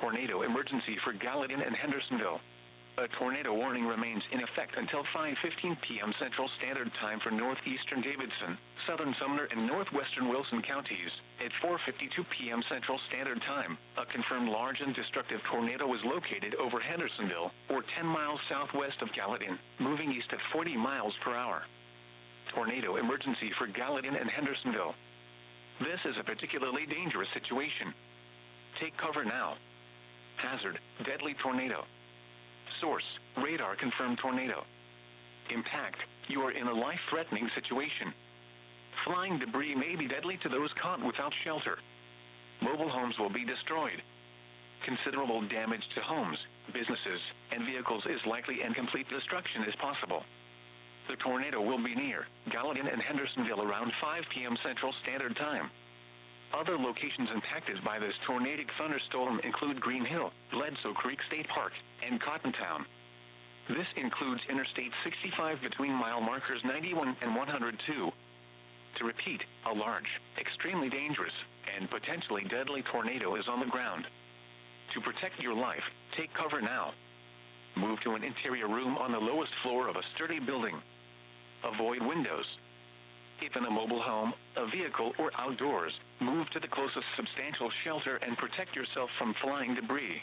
Tornado emergency for Gallatin and Hendersonville. A tornado warning remains in effect until 5:15 p.m. Central Standard Time for northeastern Davidson, southern Sumner, and northwestern Wilson counties. At 4:52 p.m. Central Standard Time, a confirmed large and destructive tornado was located over Hendersonville, or 10 miles southwest of Gallatin, moving east at 40 miles per hour. Tornado emergency for Gallatin and Hendersonville. This is a particularly dangerous situation. Take cover now. Hazard, deadly tornado. Source, radar confirmed tornado. Impact, you are in a life-threatening situation. Flying debris may be deadly to those caught without shelter. Mobile homes will be destroyed. Considerable damage to homes, businesses, and vehicles is likely, and complete destruction is possible. The tornado will be near Gallatin and Hendersonville around 5 p.m. Central Standard Time. Other locations impacted by this tornadic thunderstorm include Green Hill, Bledsoe Creek State Park, and Cottontown. This includes Interstate 65 between mile markers 91 and 102. To repeat, a large, extremely dangerous, and potentially deadly tornado is on the ground. To protect your life, take cover now. Move to an interior room on the lowest floor of a sturdy building. Avoid windows. If in a mobile home, a vehicle, or outdoors, move to the closest substantial shelter and protect yourself from flying debris.